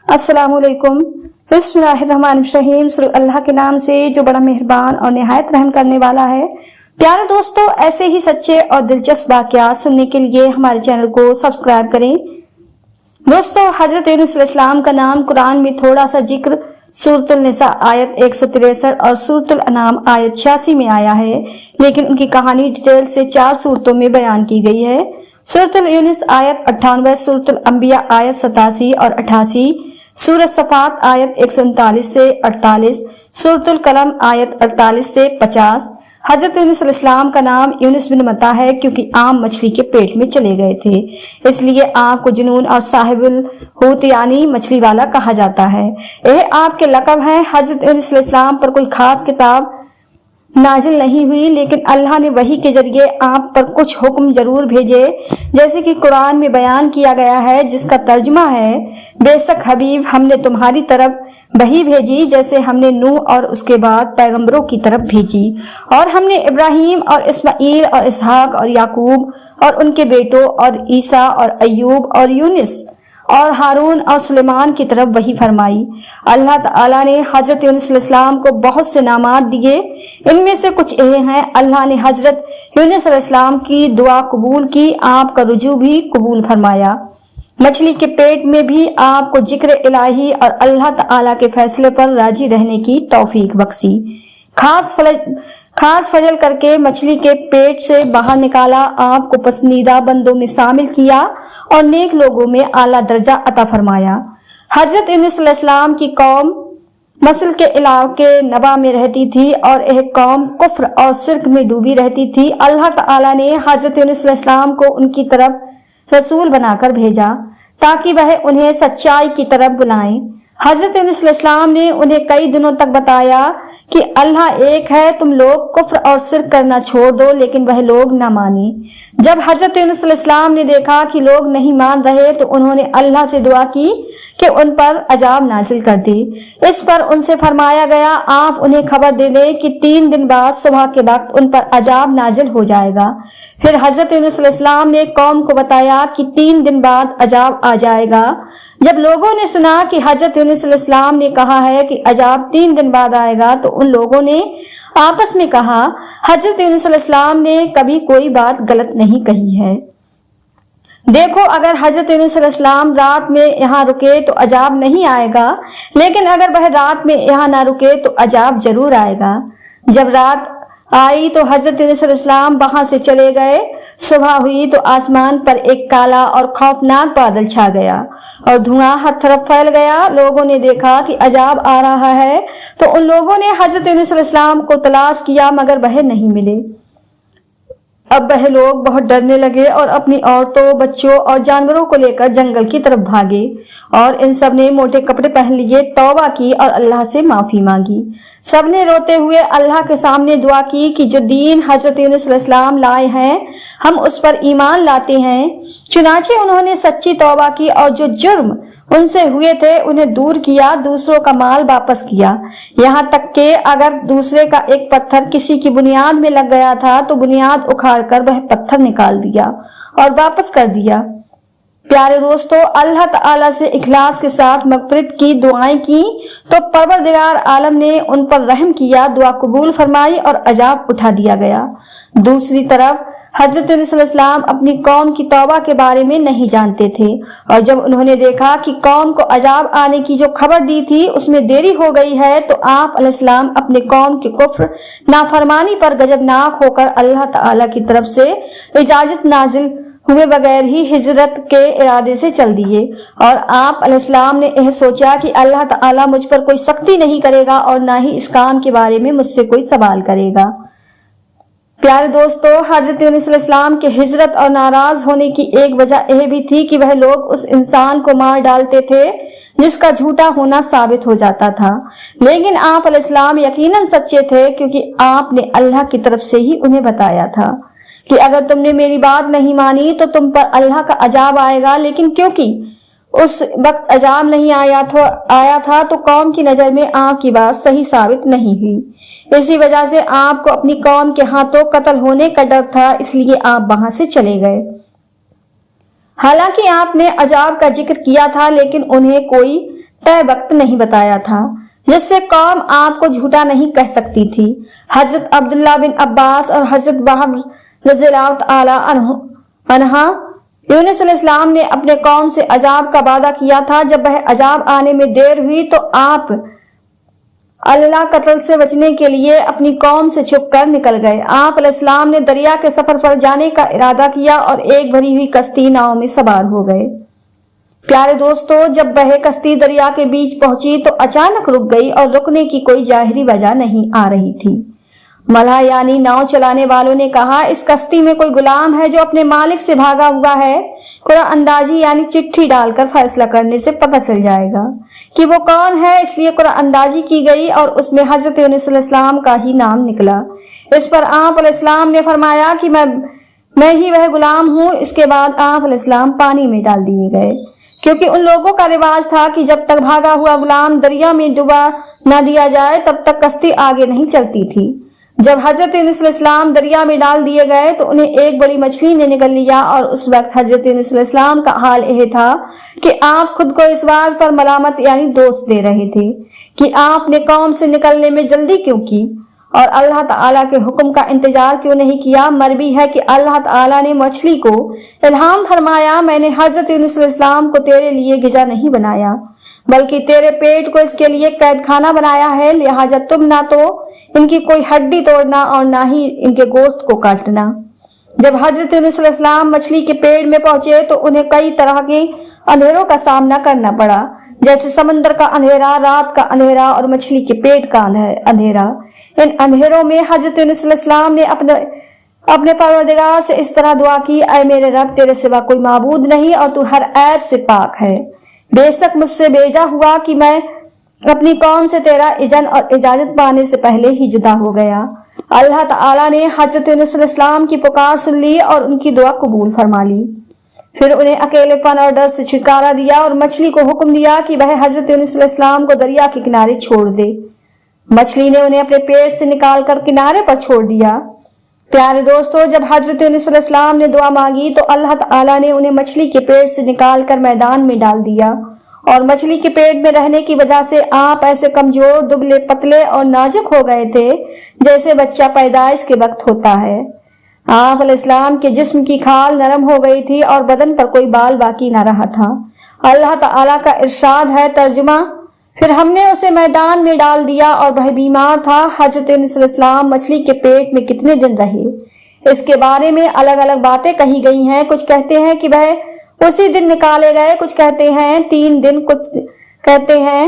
अस्सलाम वालेकुम। बिस्मिल्लाहिर्रहमानिर्रहीम। शुरू अल्लाह के नाम से जो बड़ा मेहरबान और निहायत रहम करने वाला है। प्यारे दोस्तों, ऐसे ही सच्चे और दिलचस्प वाक़यात सुनने के लिए हमारे चैनल को सब्सक्राइब करें। दोस्तों, हजरत यूनुस अलैहिस्सलाम का नाम कुरान में थोड़ा सा जिक्र सूरतुल निसा आयत 163 और सूरतुल अनाम आयत 86 में आया है, लेकिन उनकी कहानी डिटेल से 4 सूरतों में बयान की गई है। सूरतुल यूनुस आयत 98, सूरतुल अंबिया आयत 87 और 88, सूरत सफात आयत 139 से 48, सूरतुल कलम आयत 48 से 50। हजरत यूनुस अलैहिस्सलाम का नाम यूनुस बिन मत्ता है क्योंकि आम मछली के पेट में चले गए थे, इसलिए आम को जुनून और साहिबुल हूत यानी मछली वाला कहा जाता है। यह आपके लक़ब हैं। हजरत यूनुस अलैहिस्सलाम पर कोई खास किताब नाजिल नहीं हुई, लेकिन अल्लाह ने वही के जरिए आप पर कुछ हुक्म जरूर भेजे, जैसे कि कुरान में बयान किया गया है, जिसका तर्जुमा है, बेशक हबीब हमने तुम्हारी तरफ वही भेजी जैसे हमने नूह और उसके बाद पैगंबरों की तरफ भेजी, और हमने इब्राहिम और इस्माइल और इसहाक और याकूब और उनके बेटों और ईसा और अय्यूब और यूनुस और हारून और सुलेमान की तरफ वही फरमाई। अल्लाह ताला ने हजरत यूनुस अलैहिस्सलाम को बहुत से नामात दिए। इनमें से कुछ ये हैं: अल्लाह ने हजरत यूनुस अलैहिस्सलाम की दुआ कबूल की, आपका रुजू भी कबूल फरमाया। मछली के पेट में भी आपको जिक्र इलाही और अल्लाह ताला के फैसले पर राजी रहने की तौफीक बख्शी। खास फजल करके मछली के पेट से बाहर निकाला, आपको पसंदीदा बंदों में शामिल किया और नेक लोगों में आला दर्जा अता फरमाया। हजरत यूनुस अलैहिस्सलाम की कौम मसल के इलाके नबा में रहती थी और एक कौम कुफ्र और शिर्क में डूबी रहती थी। अल्लाह ताला ने हजरत यूनुस अलैहिस्सलाम को उनकी तरफ रसूल बनाकर भेजा ताकि वह उन्हें सच्चाई की तरफ बुलाएं। हजरत यूनुस अलैहिस्सलाम ने उन्हें कई दिनों तक बताया कि अल्लाह एक है, तुम लोग कुफ्र और शिर्क करना छोड़ दो, लेकिन वह लोग न माने। जब हजरत यूनुस अलैहिस्सलाम ने देखा कि लोग नहीं मान रहे तो उन्होंने अल्लाह से दुआ की कि उन पर अजाब नाजिल कर दे। इस पर उनसे फरमाया गया, आप उन्हें खबर दे दें कि 3 दिन बाद सुबह के वक्त उन पर अजाब नाजिल हो जाएगा। फिर हजरत यूनुस अलैहिस्सलाम ने कौम को बताया कि 3 दिन बाद अजाब आ जाएगा। जब लोगों ने सुना कि हजरत यूनुस अलैहिस्सलाम ने कहा है कि अजाब 3 दिन बाद आएगा, तो उन लोगों ने आपस में कहा, हजरत यूनुस अलैहिस्सलाम ने कभी कोई बात गलत नहीं कही है। देखो, अगर हजरत यूनुस अलैहिस्सलाम रात में यहाँ रुके तो अजाब नहीं आएगा, लेकिन अगर वह रात में यहाँ ना रुके तो अजाब जरूर आएगा। जब रात आई तो हजरत यूनुस अलैहिस्सलाम वहां से चले गए। सुबह हुई तो आसमान पर एक काला और खौफनाक बादल छा गया और धुआं हर तरफ फैल गया। लोगों ने देखा कि अजाब आ रहा है तो उन लोगों ने हजरत यूनुस अलैहिस्सलाम को तलाश किया, मगर वह नहीं मिले। अब वह लोग बहुत डरने लगे और अपनी औरतों, बच्चों और जानवरों को लेकर जंगल की तरफ भागे, और इन सब ने मोटे कपड़े पहन लिए, तौबा की और अल्लाह से माफी मांगी। सबने रोते हुए अल्लाह के सामने दुआ की कि जो दीन हजरत यूनुस अलैहिस्सलाम लाए हैं हम उस पर ईमान लाते हैं। चुनाचे उन्होंने सच्ची तौबा की और जो जुर्म उनसे हुए थे उन्हें दूर किया, दूसरों का माल वापस किया, यहाँ तक कि अगर दूसरे का एक पत्थर किसी की बुनियाद में लग गया था तो बुनियाद उखाड़कर वह पत्थर निकाल दिया और वापस कर दिया। प्यारे दोस्तों, अल्लाह ताला से इखलास के साथ मगफिरत की दुआएं की तो परवरदिगार आलम ने उन पर रहम किया, दुआ कबूल फरमाई और अजाब उठा दिया गया। दूसरी तरफ हजरत यूनुस अलैहिस्सलाम अपनी कौम की तौबा के बारे में नहीं जानते थे, और जब उन्होंने देखा कि कौम को अजाब आने की जो खबर दी थी उसमें देरी हो गई है, तो आप अलैहिस्सलाम अपने कौम के कुफ्र नाफरमानी पर गजबनाक होकर अल्लाह ताला की तरफ से इजाजत नाजिल हुए बगैर ही हिजरत के इरादे से चल दिए। और आप अलैहिस्सलाम ने यह सोचा कि अल्लाह ताला मुझ पर कोई सख्ती नहीं करेगा और ना ही इस काम के बारे में मुझसे कोई सवाल करेगा। प्यारे दोस्तों, हजरत यूनुस अलैहिस्सलाम के हिजरत और नाराज होने की एक वजह यह भी थी कि वह लोग उस इंसान को मार डालते थे जिसका झूठा होना साबित हो जाता था, लेकिन आप अलैहिस्सलाम यकीनन सच्चे थे क्योंकि आपने अल्लाह की तरफ से ही उन्हें बताया था कि अगर तुमने मेरी बात नहीं मानी तो तुम पर अल्लाह का अजाब आएगा। लेकिन क्योंकि उस वक्त अजाब नहीं आया था तो कौम की नजर में आपकी बात सही साबित नहीं हुई। इसी वजह से आपको अपनी कौम के हाथों कत्ल होने का डर था, इसलिए आप वहां से चले गए। हालांकि आपने अजाब का जिक्र किया था, लेकिन उन्हें कोई तय वक्त नहीं बताया था जिससे कौम आपको झूठा नहीं कह सकती थी। हजरत अब्दुल्ला बिन अब्बास और हजरत वहब रज़ियल्लाहु ताला अन्हा यूनुस अलैहिस्सलाम ने अपने कौम से अजाब का वादा किया था। जब वह अजाब आने में देर हुई तो आप अल्लाह कत्ल से बचने के लिए अपनी कौम से छुप कर निकल गए। आप अलैहिस्सलाम ने दरिया के सफर पर जाने का इरादा किया और एक भरी हुई कश्ती नाव में सवार हो गए। प्यारे दोस्तों, जब वह कश्ती दरिया के बीच पहुंची तो अचानक रुक गई और रुकने की कोई जाहिरी वजह नहीं आ रही थी। मल्लाह यानी नाव चलाने वालों ने कहा, इस कश्ती में कोई गुलाम है जो अपने मालिक से भागा हुआ है। कुरान अंदाजी यानी चिट्ठी डालकर फैसला करने से पता चल जाएगा कि वो कौन है, इसलिए कुरान अंदाजी की गई और उसमें हजरत यूनुस अलैहिस्सलाम का ही नाम निकला। इस पर आप अलैहिस्सलाम ने फरमाया कि मैं ही वह गुलाम हूँ। इसके बाद आप अलैहिस्सलाम पानी में डाल दिए गए, क्योंकि उन लोगों का रिवाज था कि जब तक भागा हुआ गुलाम दरिया में डुबा न दिया जाए तब तक कश्ती आगे नहीं चलती थी। जब हजरत यूनुस अलैहिस्सलाम दरिया में डाल दिए गए तो उन्हें एक बड़ी मछली ने निगल लिया और उस वक्त हजरत यूनुस अलैहिस्सलाम का हाल यह था कि आप खुद को इस बात पर मलामत यानी दोष दे रहे थे कि आपने कौम से निकलने में जल्दी क्यों की और अल्लाह ताला के हुक्म का इंतजार क्यों नहीं किया। मरवी है कि अल्लाह ताला ने मछली को इल्हाम फरमाया, मैंने हजरत यूनुस अलैहिस्सलाम को तेरे लिए गिजा नहीं बनाया बल्कि तेरे पेट को इसके लिए कैद खाना बनाया है, लिहाजा तुम ना तो इनकी कोई हड्डी तोड़ना और ना ही इनके गोश्त को काटना। जब हजरत यूनुस अलैहिस्सलाम मछली के पेट में पहुंचे तो उन्हें कई तरह के अंधेरों का सामना करना पड़ा, जैसे समंदर का अंधेरा, रात का अंधेरा और मछली के पेट का अंधेरा। इन अंधेरों में हजरत यूनुस अलैहिस्सलाम ने अपने परवरदिगार से इस तरह दुआ की, ऐ मेरे रब, तेरे सिवा कोई माबूद नहीं और तू हर ऐब से पाक है। बेशक मुझसे भेजा हुआ कि मैं अपनी कौम से तेरा इज़्न और इजाजत पाने से पहले ही जुदा हो गया। अल्लाह ताला ने हजरत यूनुस अलैहिस्सलाम की पुकार सुन ली और उनकी दुआ कबूल फरमा ली। फिर उन्हें अकेलेपन और डर से छुटकारा दिया और मछली को हुक्म दिया कि वह हजरत यूनुस अलैहिस्सलाम को दरिया के किनारे छोड़ दे। मछली ने उन्हें अपने पेट से निकालकर किनारे पर छोड़ दिया। प्यारे दोस्तों, जब हजरत यूनुस अलैहिस्सलाम ने दुआ मांगी तो अल्लाह ताला ने उन्हें मछली के पेट से निकालकर मैदान में डाल दिया और मछली के पेट में रहने की वजह से आप ऐसे कमजोर, दुबले, पतले और नाजुक हो गए थे जैसे बच्चा पैदाइश के वक्त होता है। आप अलैहिस्सलाम के जिस्म की खाल नरम हो गई थी और बदन पर कोई बाल बाकी न रहा था। अल्लाह ताला का इरशाद है, तर्जुमा, फिर हमने उसे मैदान में डाल दिया और वह बीमार था। हजरत यूनुस अलैहिस्सलाम मछली के पेट में कितने दिन रहे, इसके बारे में अलग अलग बातें कही गई हैं। कुछ कहते हैं कि वह उसी दिन निकाले गए, कुछ कहते हैं 3 दिन, कुछ कहते हैं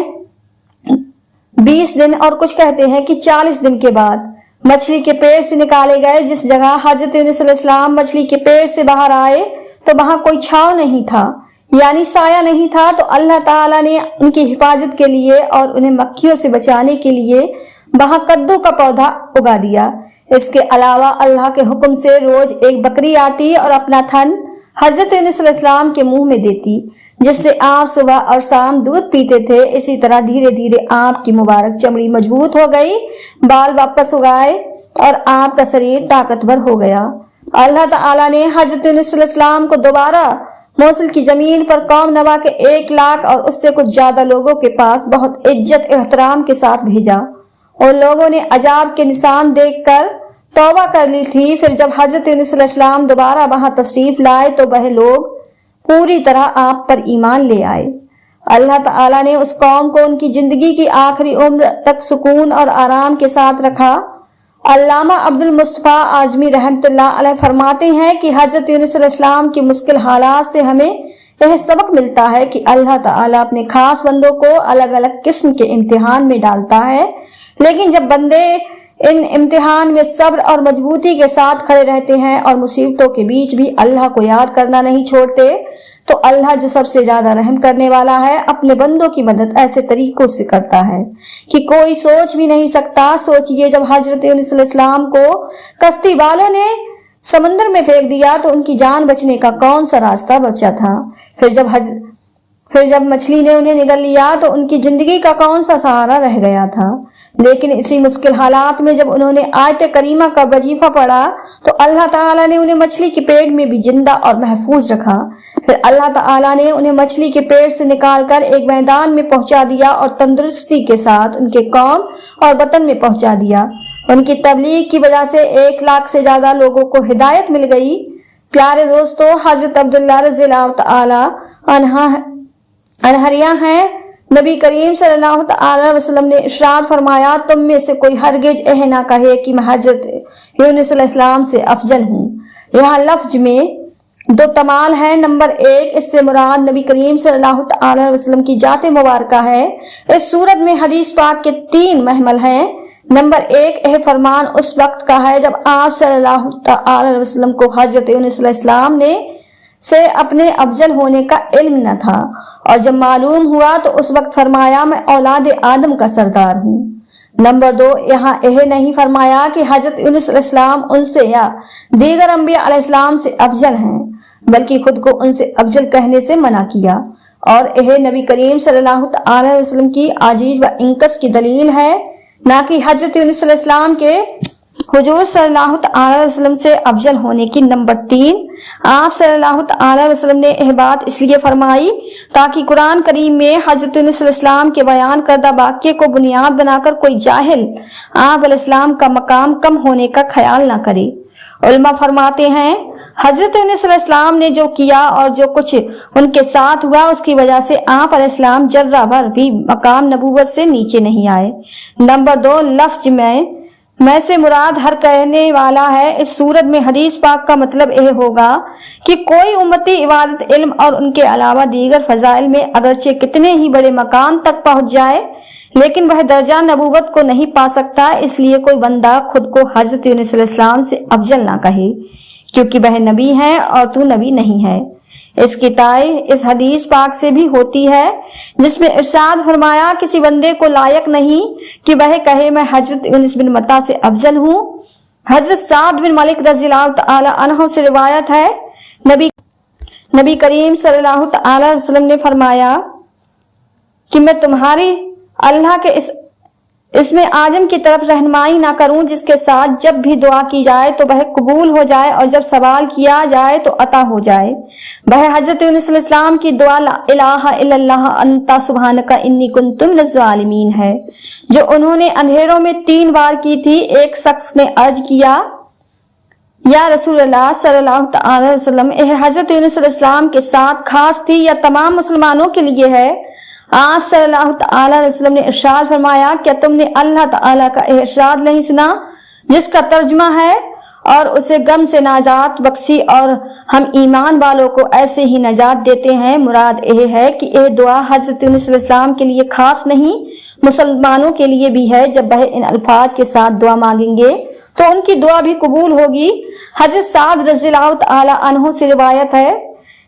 20 दिन और कुछ कहते हैं कि 40 दिन के बाद मछली के पेट से निकाले गए। जिस जगह हजरत यूनुस अलैहिस्सलाम मछली के पेट से बाहर आए तो वहां कोई छांव नहीं था यानी साया नहीं था, तो अल्लाह ताला ने उनकी हिफाजत के लिए और उन्हें मक्खियों से बचाने के लिए वहां कद्दू का पौधा उगा दिया। इसके अलावा अल्लाह के हुक्म से रोज एक बकरी आती और अपना थन हजरत यूनुस अलैहिस्सलाम के मुंह में देती, जिससे आप सुबह और शाम दूध पीते थे। इसी तरह धीरे धीरे आपकी मुबारक चमड़ी मजबूत हो गई, बाल वापस उगाए और आपका शरीर ताकतवर हो गया। अल्लाह ताला ने हजरत यूनुस अलैहिस्सलाम को दोबारा मोसुल की जमीन पर कौम नवा के 1 लाख और उससे कुछ ज्यादा लोगों के पास बहुत इज्जत एहतराम के साथ भेजा। और लोगों ने अजाब के निशान देखकर तौबा कर ली थी। फिर जब हजरत यूनुस अलैहिस्सलाम दोबारा वहां तशरीफ लाए तो वह लोग पूरी तरह आप पर ईमान ले आए। अल्लाह ताला ने उस कौम को उनकी जिंदगी की आखिरी उम्र तक सुकून और आराम के साथ रखा। अल्लामा अब्दुल मुस्तफा आजमी रहमतुल्लाह अलैह फरमाते हैं कि हजरत यूनुस अलैहिस्सलाम की मुश्किल हालात से हमें यह सबक मिलता है कि अल्लाह ताला अपने खास बंदों को अलग अलग किस्म के इम्तिहान में डालता है, लेकिन जब बंदे इन इम्तिहान में सब्र और मजबूती के साथ खड़े रहते हैं और मुसीबतों के बीच भी अल्लाह को याद करना नहीं छोड़ते, तो अल्लाह जो सबसे ज्यादा रहम करने वाला है अपने बंदों की मदद ऐसे तरीकों से करता है कि कोई सोच भी नहीं सकता। सोचिए, जब हजरत यूनुस अलैहिस्सलाम को कश्ती वालों ने समंदर में फेंक दिया तो उनकी जान बचने का कौन सा रास्ता बचा था। پھر جب مچھلی نے انہیں نگل لیا تو ان کی زندگی کا کون سا سہارا رہ گیا تھا۔ لیکن اسی مشکل حالات میں جب انہوں نے آیت کریمہ کا وظیفہ پڑھا تو اللہ تعالیٰ نے انہیں مچھلی کے پیٹ میں بھی زندہ اور محفوظ رکھا۔ پھر اللہ تعالیٰ نے انہیں مچھلی کے پیٹ سے نکال کر ایک میدان میں پہنچا دیا اور تندرستی کے ساتھ ان کے قوم اور وطن میں پہنچا دیا۔ ان کی تبلیغ کی وجہ سے 1 لاکھ سے زیادہ لوگوں کو ہدایت مل گئی۔ پیارے دوستو، حضرت عبداللہ رضی اللہ تعالیٰ عنہ ہیں، نبی کریم صلی اللہ تعالی وسلم نے ارشاد فرمایا، تم میں سے کوئی ہرگز یہ نہ کہے کہ میں حضرت یونس علیہ السلام سے افضل ہوں۔ یہاں لفظ میں 2 تمال ہے۔ نمبر 1، اس سے مراد نبی کریم صلی اللہ تعالی وسلم کی ذات مبارکہ ہے۔ اس صورت میں حدیث پاک کے 3 محمل ہیں۔ نمبر 1، یہ فرمان اس وقت کا ہے جب آپ صلی اللہ تعالی وسلم کو حضرت یونس علیہ السلام سے اپنے افضل ہونے کا علم نہ تھا، اور جب معلوم ہوا تو اس وقت فرمایا میں اولاد آدم کا سردار ہوں۔ نمبر 2، یہاں یہ نہیں فرمایا کہ حضرت یونس علیہ السلام ان سے یا دیگر انبیاء علیہ السلام سے افضل ہیں، بلکہ خود کو ان سے افضل کہنے سے منع کیا، اور یہ نبی کریم صلی اللہ تعالی وسلم کی عاجز و انکس کی دلیل ہے، نہ کہ حضرت یونس علیہ السلام کے حضور صلی اللہ تعالی وسلم سے افضل ہونے کی۔ نمبر 3، آپ صلی اللہ تعالی وسلم نے یہ بات اس لیے فرمائی تاکہ قرآن کریم میں حضرت یونس علیہ السلام کے بیان کردہ واقعے کو بنیاد بنا کر کوئی جاہل آپ علیہ السلام کا مقام کم ہونے کا خیال نہ کرے۔ علماء فرماتے ہیں، حضرت یونس علیہ السلام نے جو کیا اور جو کچھ ان کے ساتھ ہوا، اس کی وجہ سے آپ علیہ السلام ذرہ بھر بھی مقام نبوت سے نیچے نہیں آئے۔ نمبر 2، لفظ میں سے مراد ہر کہنے والا ہے۔ اس صورت میں حدیث پاک کا مطلب یہ ہوگا کہ کوئی امتی عبادت، علم اور ان کے علاوہ دیگر فضائل میں اگرچہ کتنے ہی بڑے مقام تک پہنچ جائے لیکن وہ درجہ نبوت کو نہیں پا سکتا۔ اس لیے کوئی بندہ خود کو حضرت یونس علیہ السلام سے افضل نہ کہے، کیونکہ وہ نبی ہیں اور تو نبی نہیں ہے۔ اس کی تائید اس حدیث پاک سے بھی ہوتی ہے جس میں ارشاد فرمایا، کسی بندے کو لائق نہیں کہ وہ کہے میں حضرت یونس بن متی سے افضل ہوں۔ حضرت سعد بن مالک رضی اللہ تعالی عنہ سے روایت ہے، نبی کریم صلی اللہ تعالی وسلم نے فرمایا کہ میں تمہاری اللہ کے اس میں آدم کی طرف رہنمائی نہ کروں جس کے ساتھ جب بھی دعا کی جائے تو وہ قبول ہو جائے اور جب سوال کیا جائے تو عطا ہو جائے۔ وہ حضرت یونس علیہ السلام کی دعا لا الہ الا اللہ انت سبحانک انی کنت من الظالمین ہے، جو انہوں نے اندھیروں میں 3 بار کی تھی۔ ایک شخص نے عرض کیا، یا رسول اللہ صلی اللہ تعالی وسلم، یہ حضرت یونس علیہ السلام کے ساتھ خاص تھی یا تمام مسلمانوں کے لیے ہے؟ آپ صلی اللہ تعالی وسلم نے ارشاد فرمایا، کیا تم نے اللہ تعالی کا ارشاد نہیں سنا جس کا ترجمہ ہے، اور اسے غم سے نجات بخشی اور ہم ایمان والوں کو ایسے ہی نجات دیتے ہیں؟ مراد یہ ہے کہ یہ دعا حضرت یونس علیہ السلام کے لیے خاص نہیں، مسلمانوں کے لیے بھی ہے۔ جب وہ ان الفاظ کے ساتھ دعا مانگیں گے تو ان کی دعا بھی قبول ہوگی۔ حضرت سعد رضی اللہ تعالی عنہ سے روایت ہے،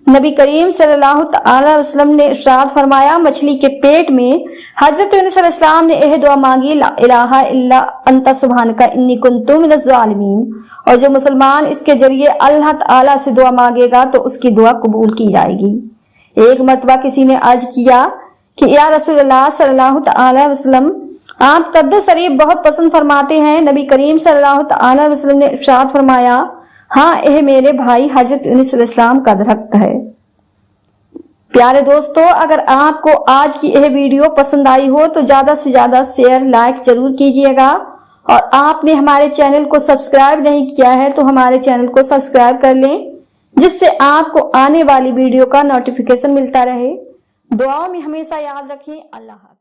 نبی کریم صلی اللہ تعالی وسلم نے ارشاد فرمایا، مچھلی کے پیٹ میں حضرت یونس علیہ السلام نے یہ دعا مانگی، لا الہ الا انت سبحانک انی کنت من الظالمین، اور جو مسلمان اس کے ذریعے اللہ تعالی سے دعا مانگے گا تو اس کی دعا قبول کی جائے گی۔ ایک مرتبہ کسی نے عرض کیا کہ یا رسول اللہ صلی اللہ تعالی وسلم، آپ کدو شریف بہت پسند فرماتے ہیں۔ نبی کریم صلی اللہ تعالی وسلم نے ارشاد فرمایا، ہاں یہ میرے بھائی حضرت یونس علیہ السلام کا درخت ہے۔ پیارے دوستو، اگر آپ کو آج کی یہ ویڈیو پسند آئی ہو تو زیادہ سے زیادہ شیئر لائک ضرور کیجیے گا، اور آپ نے ہمارے چینل کو سبسکرائب نہیں کیا ہے تو ہمارے چینل کو سبسکرائب کر لیں، جس سے آپ کو آنے والی ویڈیو کا نوٹیفیکیشن ملتا رہے۔ دعاؤں میں ہمیشہ یاد رکھیں۔ اللہ حافظ۔